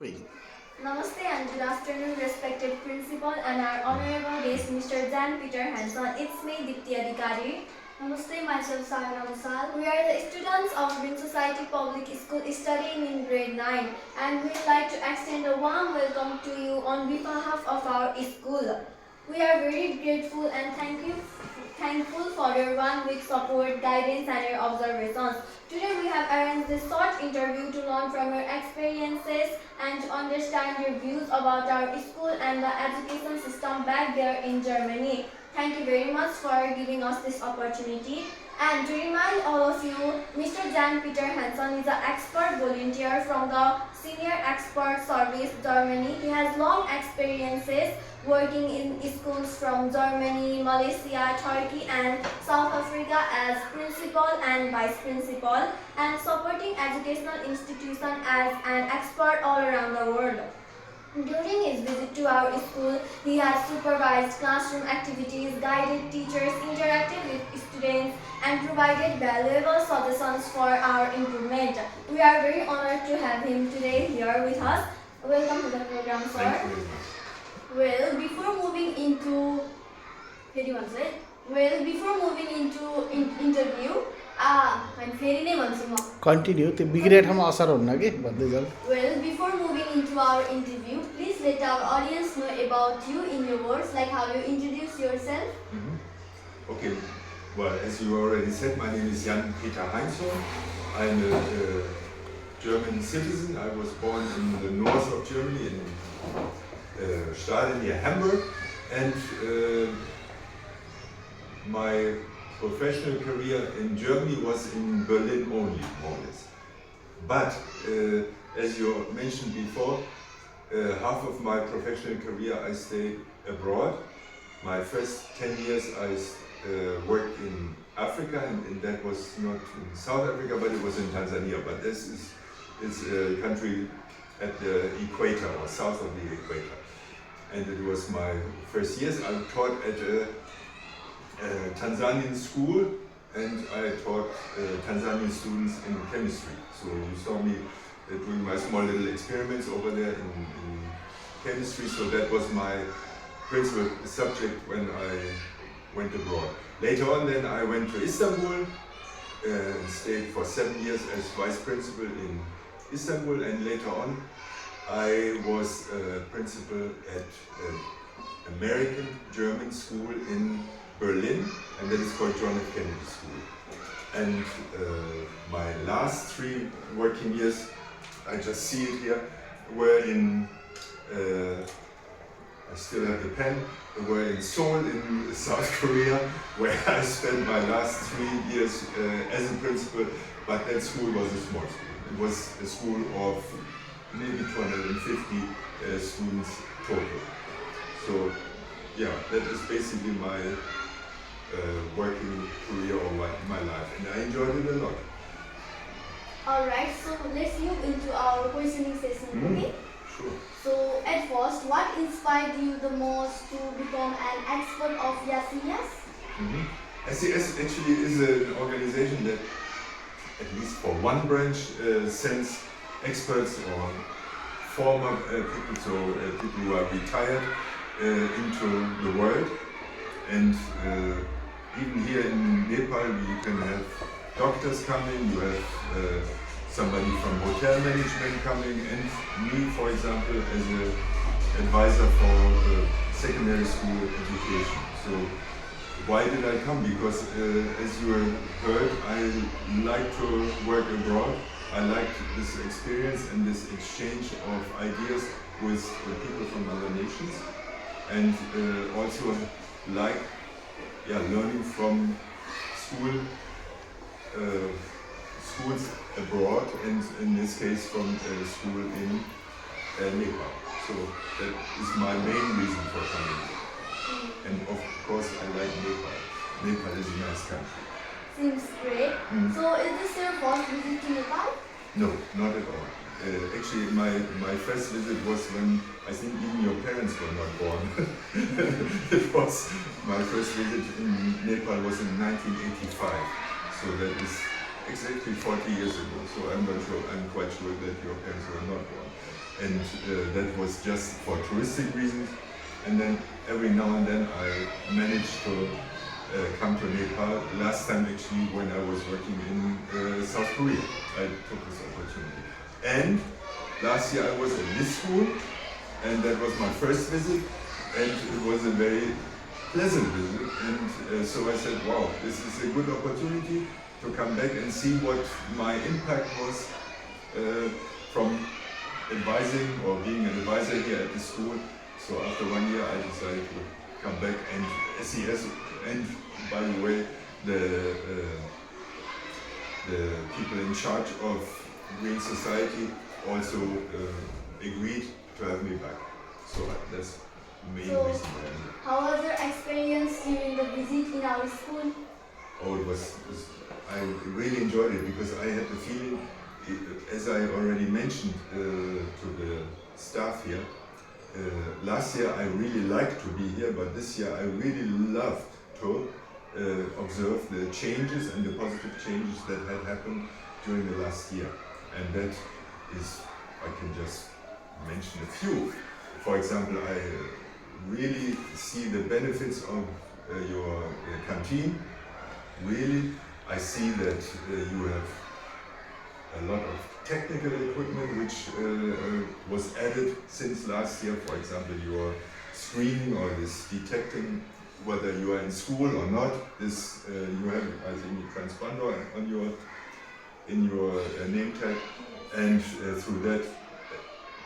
Namaste and good afternoon, respected principal and our honorable guest, Mr. Peter Hansen. It's me, Dipti Adhikari. Namaste, myself Sayana Masal. We are the students of Green Society Public School studying in grade 9 and we'd like to extend a warm welcome to you on behalf of our school. We are very grateful and thankful for your 1 week support, guidance and your observations. Today we have arranged this short interview to learn from your experiences and to understand your views about our school and the education system back there in Germany. Thank you very much for giving us this opportunity. And to remind all of you, Mr. Peter Hansen is an expert volunteer from the Senior Expert Service Germany. He has long experiences working in schools from Germany, Malaysia, Turkey and South Africa as principal and vice principal and supporting educational institutions as an expert all around the world. During his visit to our school, he has supervised classroom activities, guided teachers, interacted with students, and provided valuable suggestions for our improvement. We are very honored to have him today here with us. Welcome to the program, sir. Thank you very much. Well, before moving into interview, Continue. The bigger ठाउँमा असर हुन्न के भन्दै जाऊ. Well, before moving into our interview, please let our audience know about you in your words, like how you introduce yourself. Okay, well, as you already said, my name is Peter Hansen. I'm a German citizen. I was born in the north of Germany, in Stade near Hamburg, and my professional career in Germany was in Berlin only, more or less. But as you mentioned before, half of my professional career I stayed abroad. My first 10 years I worked in Africa, and that was not in South Africa, but it was in Tanzania. But this is a country at the equator, or south of the equator. And it was my first years. I taught at a Tanzanian school, and I taught Tanzanian students in chemistry. So you saw me doing my small little experiments over there in chemistry. So that was my principal subject when I went abroad. Later on then I went to Istanbul and stayed for 7 years as vice principal in Istanbul, and later on I was principal at an American German school in Berlin, and that is called John F. Kennedy School. And my last 3 working years, I just see it here, were in, I still have the pen, were in Seoul in South Korea, where I spent my last 3 years as a principal, but that school was a small school. It was a school of maybe 250 students total. So yeah, that is basically my working career or my life, and I enjoyed it a lot. Alright, so let's move into our questioning session, okay? Sure. So at first, what inspired you the most to become an expert of SES? SES actually is an organization that, at least for one branch, sends experts or former people, so people who are retired, into the world. And even here in Nepal, you can have doctors coming, you have somebody from hotel management coming, and me, for example, as an advisor for secondary school education. So why did I come? Because as you heard, I like to work abroad. I liked this experience and this exchange of ideas with people from other nations, and also like learning from schools abroad, and in this case from a school in Nepal. So that is my main reason for coming here. And of course I like Nepal. Nepal is a nice country. Seems great. So is this your first visit to Nepal? No, not at all. Actually, my first visit was when I think even your parents were not born. It was my first visit in Nepal was in 1985. So that is exactly 40 years ago. So I'm quite sure that your parents were not born. and that was just for touristic reasons. And then every now and then I managed to come to Nepal. Last time actually when I was working in South Korea, I took this opportunity. And last year I was at this school, and that was my first visit, and it was a very pleasant visit. And so I said, wow, this is a good opportunity to come back and see what my impact was from advising or being an advisor here at the school. So after 1 year I decided to come back, and SES, and by the way, the people in charge of Green Society also agreed to have me back. So that's the main reason why I'm here. How was your experience during the visit in our school? Oh, I really enjoyed it because I had the feeling, as I already mentioned to the staff here, last year I really liked to be here, but this year I really loved to observe the changes and the positive changes that had happened during the last year. And that is, I can just mention a few. For example, I really see the benefits of your canteen. Really, I see that you have a lot of technical equipment which was added since last year. For example, your screening or this detecting whether you are in school or not. This you have, I think, a transponder on your name tag, and through that,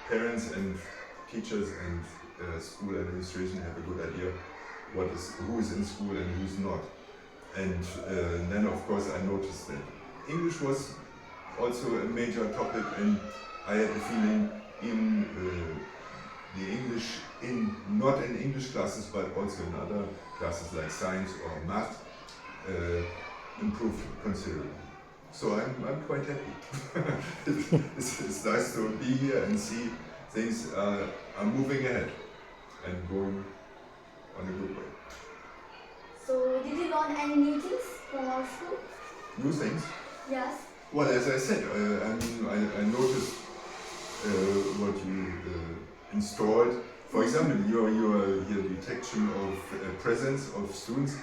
parents and teachers and school administration have a good idea who is in school and who's not. And then, of course, I noticed that English was also a major topic, and I had the feeling in the English, not in English classes, but also in other classes like science or math, improved considerably. So I'm quite happy. It's nice to be here and see things are moving ahead and going on a good way. So, did you learn any new things from our school? New things? Yes. Well, as I said, I noticed what you installed. For example, your detection of presence of students.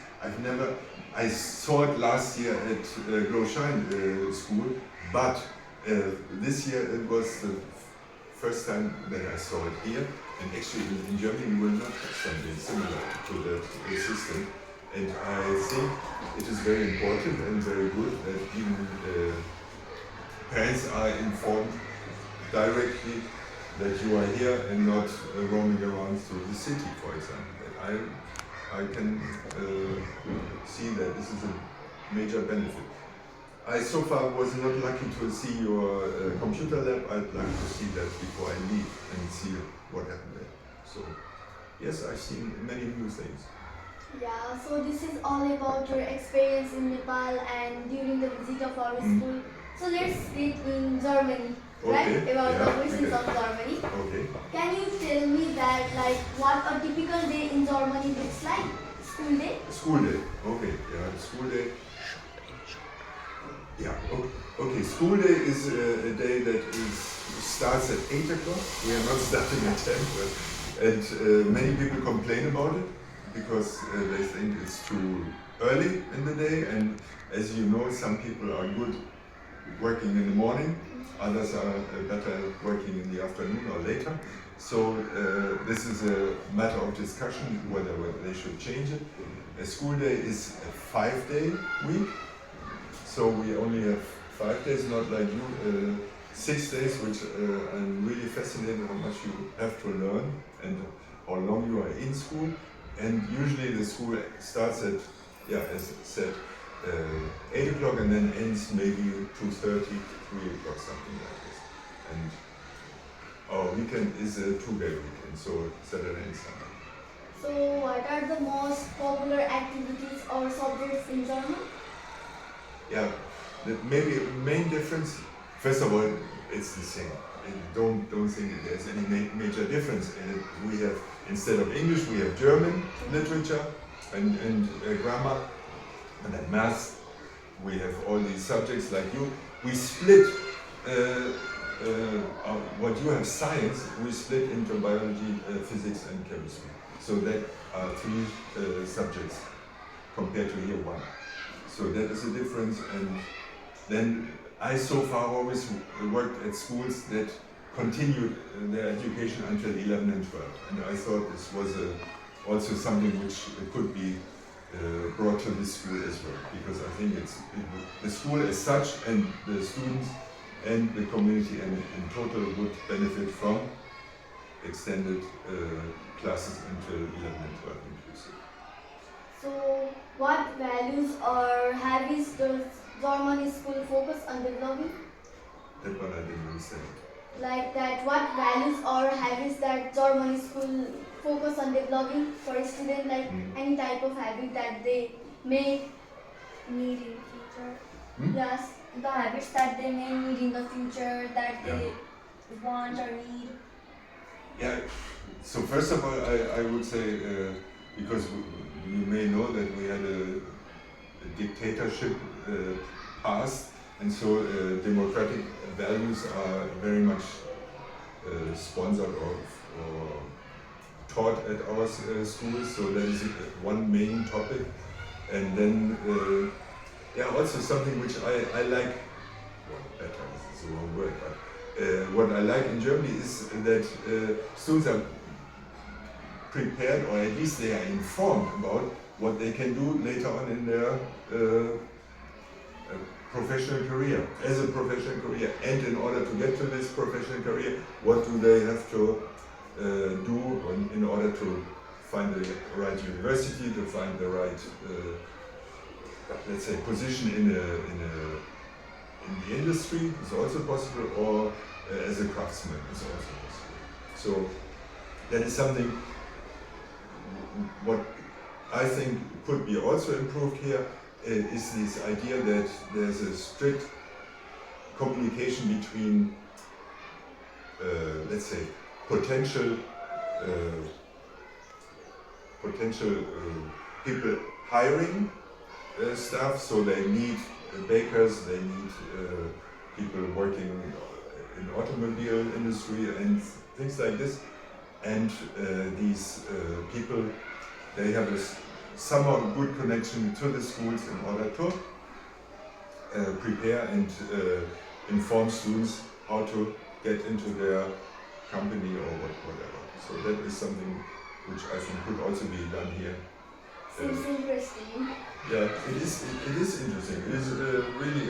I saw it last year at Großschein school, but this year it was the first time that I saw it here. And actually in Germany we will not have something similar to that system. And I think it is very important and very good that even parents are informed directly that you are here and not roaming around through the city, for example. That I can see that this is a major benefit. I so far was not lucky to see your computer lab. I'd like to see that before I leave and see what happened there. So yes, I've seen many new things. Yeah, so this is all about your experience in Nepal and during the visit of our school. So let's speak in Germany, right? Okay, About yeah, the origins okay. of Germany. Okay. Can you tell me that, like, what a typical day in Germany looks like? School day? School day. Okay. Yeah. School day. Yeah. Okay. School day is a day that starts at 8 o'clock. We are not starting at 10, and many people complain about it because they think it's too early in the day. And as you know, some people are good working in the morning, others are better working in the afternoon or later. So this is a matter of discussion whether they should change it. A school day is a 5-day week, so we only have 5 days, not like you, 6 days, which I'm really fascinated how much you have to learn and how long you are in school. And usually the school starts at, as I said, 8 o'clock and then ends maybe 2:30, 3 o'clock, something like this. And our weekend is a 2-day weekend, so Saturday and Sunday. So what are the most popular activities or subjects in German? Yeah, maybe a main difference, first of all, it's the same. Don't think that there's any major difference in it. We have, instead of English, we have German literature and grammar, and then math. We have all these subjects like you. We split what you have science, we split into biology, physics, and chemistry. So that are three subjects compared to year one. So that is a difference. And then I so far always worked at schools that continued their education until 11 and 12. And I thought this was also something which could be brought to this school as well, because I think the school as such and the students and the community in total would benefit from extended classes until 11 and 12 inclusive. So, what values or habits does German school focus on developing? That one I didn't understand. Like that, what values or habits that German school focus on developing for a student, like any type of habit that they may need in future? Yes, the habits that they may need in the future that they want or need. Yeah, so first of all, I would say, because you may know that we had a dictatorship past, and so democratic values are very much sponsored or taught at our schools, so that is one main topic. And then, also something which I like, well, better is the wrong word, but what I like in Germany is that students are prepared, or at least they are informed about what they can do later on in their professional career, as a professional career. And in order to get to this professional career, what do they have to do in order to find the right university, to find the right, let's say, position in the industry is also possible, or as a craftsman is also possible. So that is something what I think could be also improved here, is this idea that there's a strict communication between, let's say, potential people hiring staff. So they need bakers, they need people working in automobile industry and things like this. And these people, they have a somewhat good connection to the schools in order to prepare and inform students how to get into their company or whatever. So that is something which I think could also be done here. Seems interesting. Yeah, it is interesting. It is really,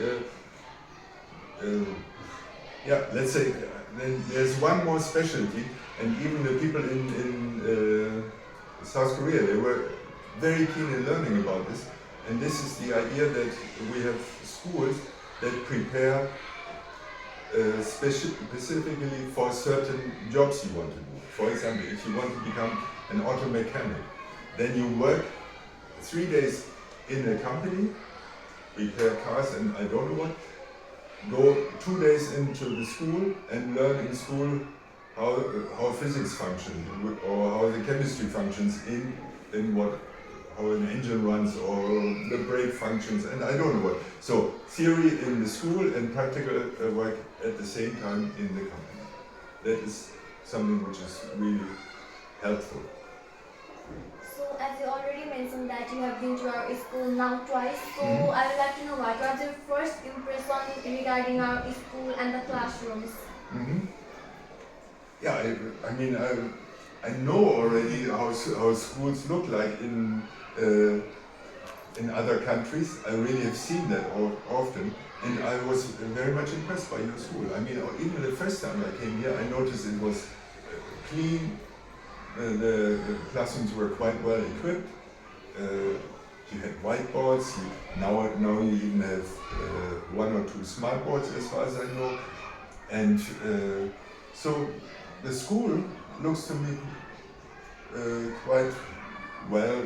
let's say, then there's one more specialty, and even the people in South Korea, they were very keen in learning about this. And this is the idea that we have schools that prepare specifically for certain jobs you want to do. For example, if you want to become an auto mechanic, then you work 3 days in a company, repair cars and I don't know what, go 2 days into the school and learn in school how physics functions or how the chemistry functions in what, how an engine runs or the brake functions and I don't know what. So theory in the school and practical work at the same time in the company. That is something which is really helpful. So as you already mentioned that you have been to our school now twice, so I would like to know what was your first impression regarding our school and the classrooms? Yeah, I mean, I know already how schools look like in other countries. I really have seen that often, and I was very much impressed by your school. I mean, even the first time I came here, I noticed it was clean. The classrooms were quite well equipped. You had whiteboards. Now you even have 1 or 2 smart boards, as far as I know. And so the school looks to me quite well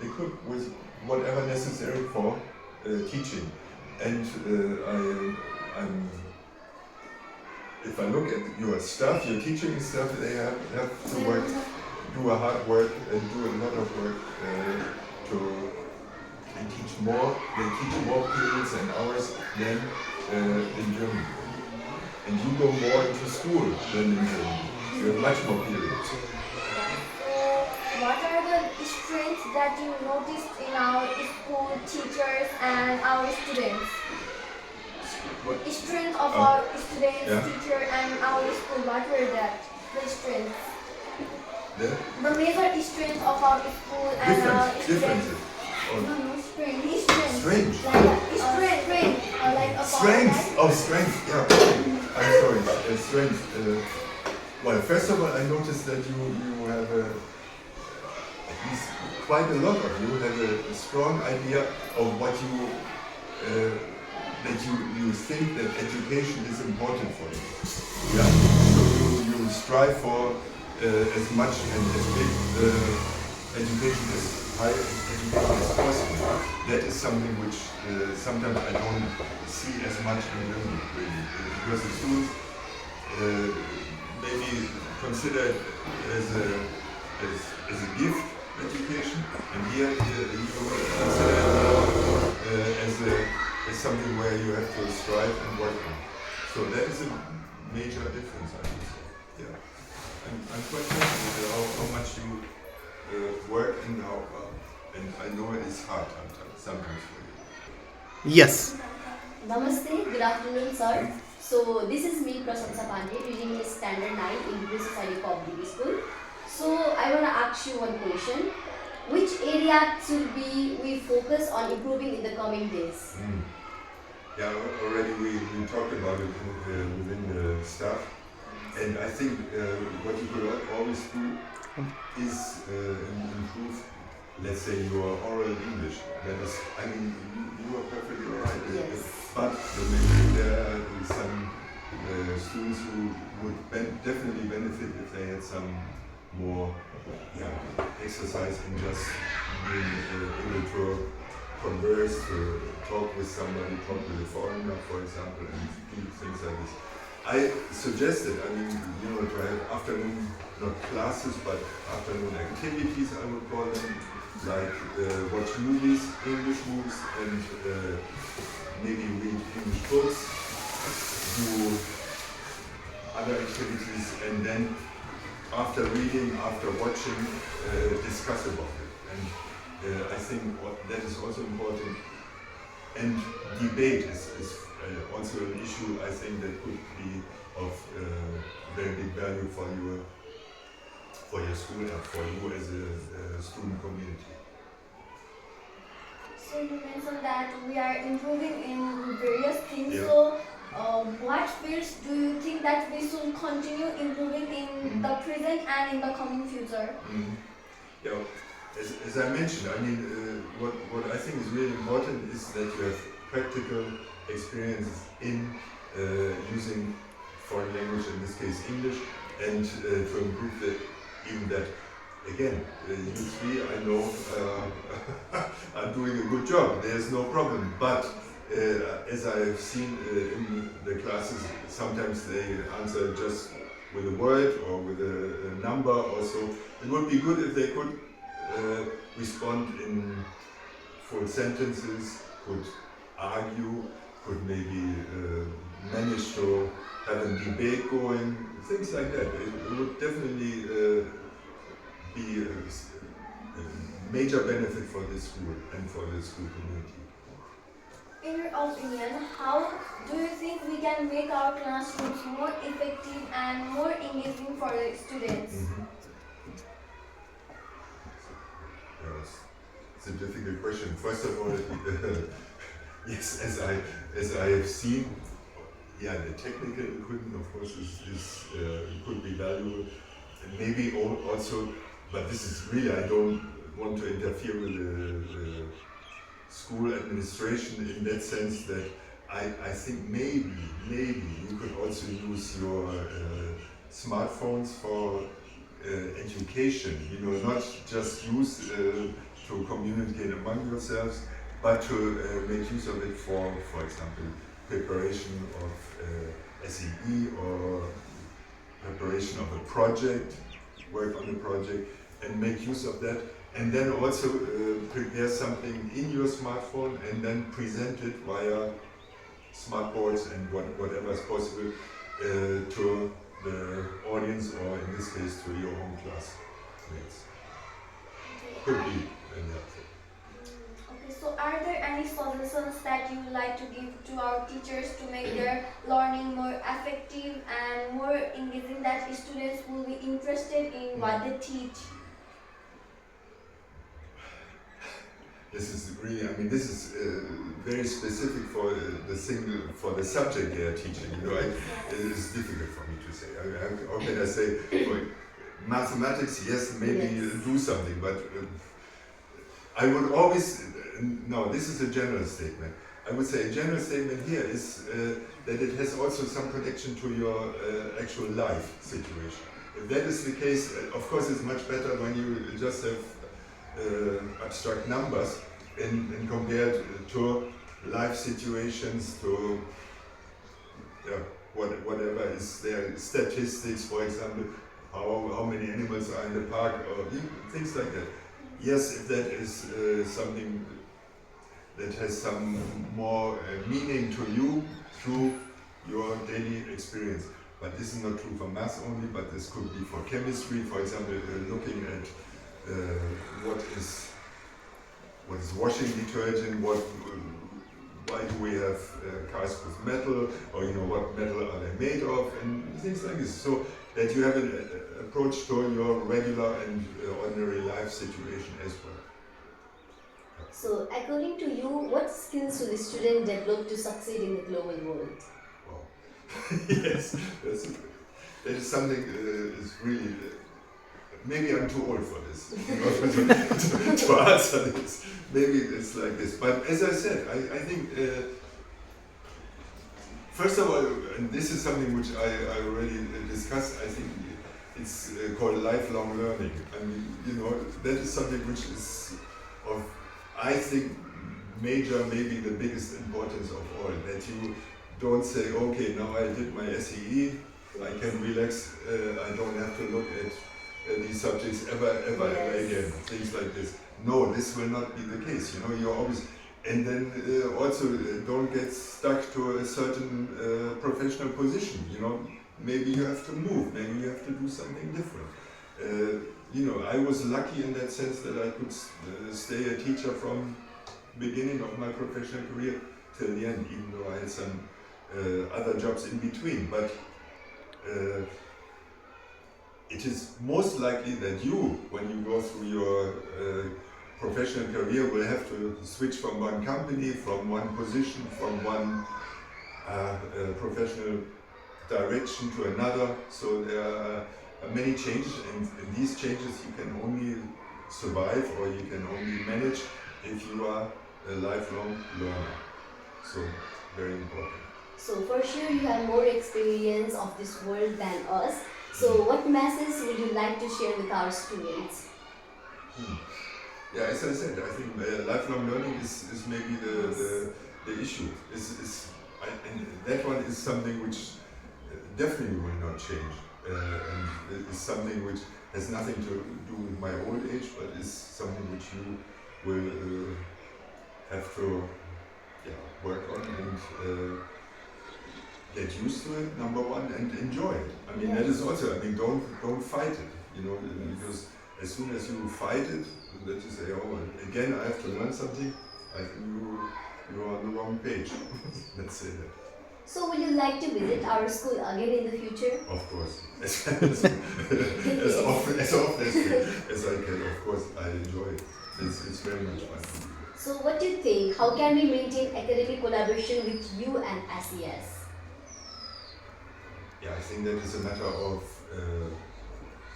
equipped with whatever necessary for teaching. And if I look at your stuff, your teaching stuff, they have to work, do a hard work and do a lot of work and teach more. They teach more periods and hours than in Germany. and you go more into school than in Germany. You have much more periods. So, what are the strengths that you noticed in our school teachers and our students? What? Strength of our students, Yeah. teacher, and our school. What were that? The strengths. There? The major strength of our school and our Differences. No, Or no, strength. Strength. strange. Like strength. Like a Strength. power, Oh, strength. Yeah. I'm sorry. Strength. Well, first of all, I noticed that you have at least quite a lot of you have a strong idea of what you that you think that education is important for you. Yeah. So you strive for as much and as big education as high education as possible. That is something which sometimes I don't see as much in Germany, really, because the students maybe consider it as a gift education, and here you consider it more as something where you have to strive and work on. So that is a major difference, I would say. Yeah, I'm quite fascinated how much you work and how, and I know it is hard sometimes for you. Yes. Namaste, good afternoon, sir. So this is me, Prasansa Pandey, reading in Standard 9 in British Society Public School. So I want to ask you one question. Which area should we focus on improving in the coming days? Yeah, already we talked about it within the staff, and I think what you could always do is improve, let's say, your oral English. That is, I mean, you are perfectly right. Yes. But maybe there are some students who would definitely benefit if they had some more exercise in just being able to converse, to talk with somebody, talk with a foreigner, for example, and do things like this. I suggested, I mean, to have afternoon, not classes, but afternoon activities, I would call them, like watch movies, English movies, and maybe read English books, do other activities, and then after reading, after watching, discuss about it. And I think that is also important. And debate is also an issue, I think, that could be of very big value for your school and for you as a student community. So you mentioned that we are improving in various things. Yeah. So what fields do you think that we should continue improving in the present and in the coming future? Yeah, as I mentioned, I mean, what I think is really important is that you have practical experiences in using foreign language, in this case English, and to improve even that. Again, you three, I know, are doing a good job. There's no problem. But as I have seen in the classes, sometimes they answer just with a word or with a number or so. It would be good if they could respond in full sentences, could argue, could maybe manage to have a debate going, things like that. It would definitely be a major benefit for the school and for the school community. In your opinion, how do you think we can make our classrooms more effective and more engaging for the students? Yes, it's a difficult question. First of all, yes, as I have seen, the technical equipment, of course, is could be valuable. And maybe also, but this is really, I don't want to interfere with the school administration in that sense, that I think maybe you could also use your smartphones for education, not just use to communicate among yourselves, but to make use of it for example, preparation of SEE or preparation of a project, work on a project, and make use of that, and then also prepare something in your smartphone and then present it via smart boards and whatever is possible to the audience, or in this case to your own classmates. Could be another thing. Okay, so are there any suggestions that you would like to give to our teachers to make their learning more effective and more engaging, that students will be interested in what they teach? This is really, I mean, this is very specific for for the subject they are teaching. You know, it is difficult for me to say. How can I say? For mathematics, yes, maybe do something, but I would always, no, this is a general statement. I would say a general statement here is that it has also some connection to your actual life situation. If that is the case, of course it's much better when you just have abstract numbers and compared to life situations, to whatever is there, statistics, for example, how many animals are in the park, or things like that. Yes, if that is something that has some more meaning to you through your daily experience. But this is not true for math only, but this could be for chemistry, for example, looking at what is washing detergent, why do we have cars with metal, or you know, what metal are they made of, and things like this. So that you have an approach to your regular and ordinary life situation as well. So, according to you, what skills should a student develop to succeed in the global world? Wow. Yes, that is something is really. Maybe I'm too old for this, to answer this. Maybe it's like this. But as I said, I think, first of all, and this is something which I already discussed, I think it's called lifelong learning. I mean, you know, that is something which is of, I think, major, maybe the biggest importance of all. That you don't say, okay, now I did my SEE, I can relax, I don't have to look at these subjects ever again, things like this. No, this will not be the case. You know, you're always, and then also don't get stuck to a certain professional position. You know, maybe you have to move, maybe you have to do something different. You know, I was lucky in that sense that I could stay a teacher from beginning of my professional career till the end, even though I had some other jobs in between. But it is most likely that you, when you go through your professional career, will have to switch from one company, from one position, from one professional direction to another. So there are many changes, and these changes you can only survive, or you can only manage if you are a lifelong learner. So very important. So for sure you have more experience of this world than us. So what message would you like to share with our students? Yeah, as I said, I think lifelong learning is maybe the issue. And that one is something which definitely will not change. And it is something which has nothing to do with my old age, but is something which you will have to work on and get used to it, number one, and enjoy it. I mean, that is also, I mean, don't fight it, you know, because as soon as you fight it, that you say, oh, again, I have to learn something, I think you are on the wrong page. Let's say that. So would you like to visit our school again in the future? Of course. As often as I can, of course, I enjoy it. It's very much fun. So what do you think? How can we maintain academic collaboration with you and SES? Yeah, I think that is a matter of,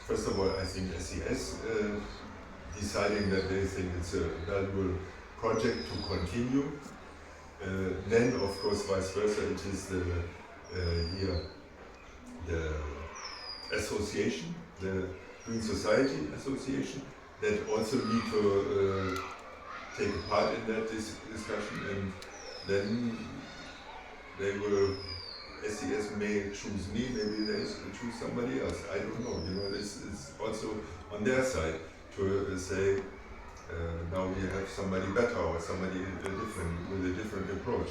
first of all, I think SES deciding that they think it's a valuable project to continue. Then, of course, vice versa, it is the association, the Green Society Association, that also need to take a part in that discussion, and then they will, SES may choose me, maybe they choose somebody else, I don't know. You know, this is also on their side to say, now we have somebody better or somebody different with a different approach.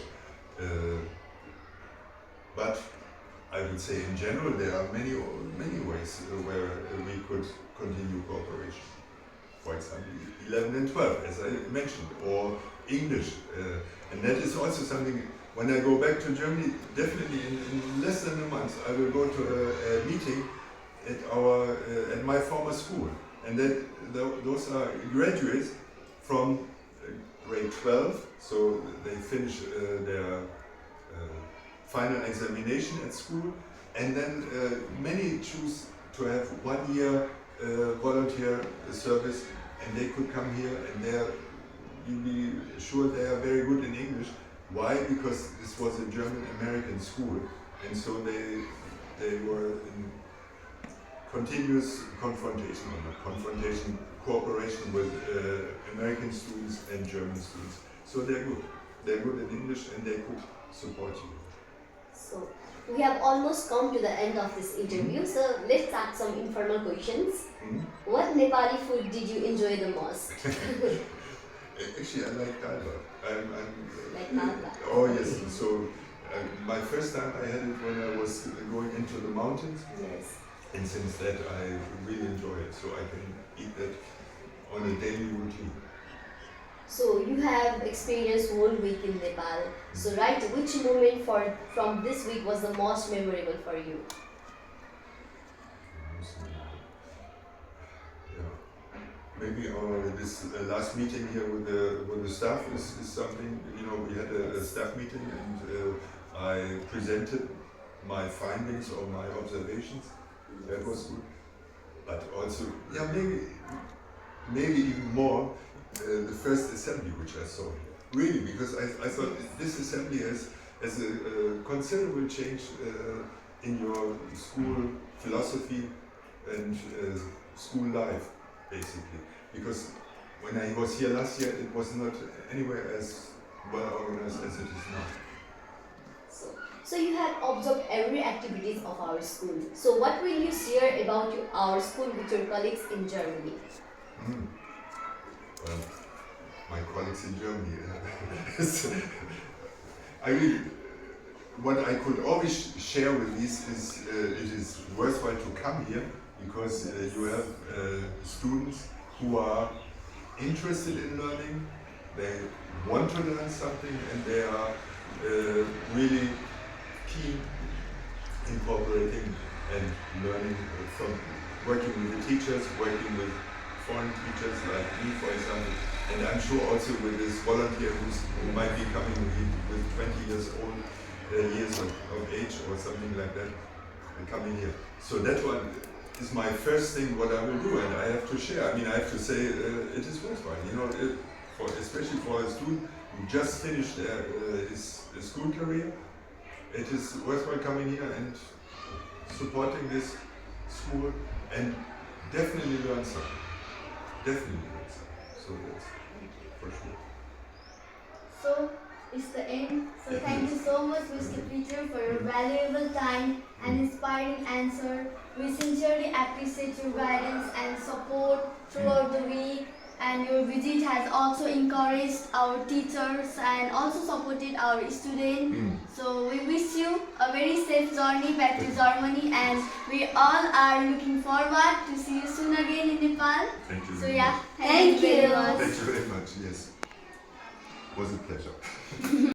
But I would say in general there are many ways where we could continue cooperation. For example, 11 and 12, as I mentioned, or English. And that is also something, when I go back to Germany, definitely in less than a month, I will go to a meeting at my former school. And those are graduates from grade 12, so they finish their final examination at school, and then many choose to have 1 year volunteer service, and they could come here, and you'll be sure they are very good in English. Why? Because this was a German-American school, and so they were in continuous cooperation with American students and German students. So they're good. They're good in English, and they could support you. So we have almost come to the end of this interview. So let's ask some informal questions. What Nepali food did you enjoy the most? Actually, I like dal bhat. Like dal bhat. Oh yes. So my first time I had it when I was going into the mountains. Yes. And since that, I really enjoy it. So I can eat that on a daily routine. So you have experienced whole week in Nepal. So right, which moment from this week was the most memorable for you? Yeah. Maybe this last meeting here with the staff is something. We had a staff meeting, and I presented my findings or my observations. That was good. But also, yeah, maybe even more. The first assembly which I saw here. Really, because I thought this assembly has a considerable change in your school philosophy and school life, basically. Because when I was here last year, it was not anywhere as well organized as it is now. So you have observed every activities of our school. So what will you share about our school with your colleagues in Germany? Well, my colleagues in Germany, what I could always share with these is it is worthwhile to come here because you have students who are interested in learning, they want to learn something, and they are really keen in cooperating and learning from working with the teachers, working with foreign teachers like me, for example, and I'm sure also with this volunteer who might be coming with 20 years of age or something like that, coming here. So that one is my first thing what I will do, and I have to share. I mean, I have to say it is worthwhile, especially for a student who just finished his school career. It is worthwhile coming here and supporting this school and definitely learn something. So that's for sure. So it's the end. So thank you so much, Mr. Peter, for your valuable time and inspiring answer. We sincerely appreciate your guidance and support throughout the week. And your visit has also encouraged our teachers and also supported our students. So we wish you a very safe journey back to Germany, and we all are looking forward to see you soon again in Nepal. Thank you. So yeah, Thank you. very much. Thank you very much. Yes, was a pleasure.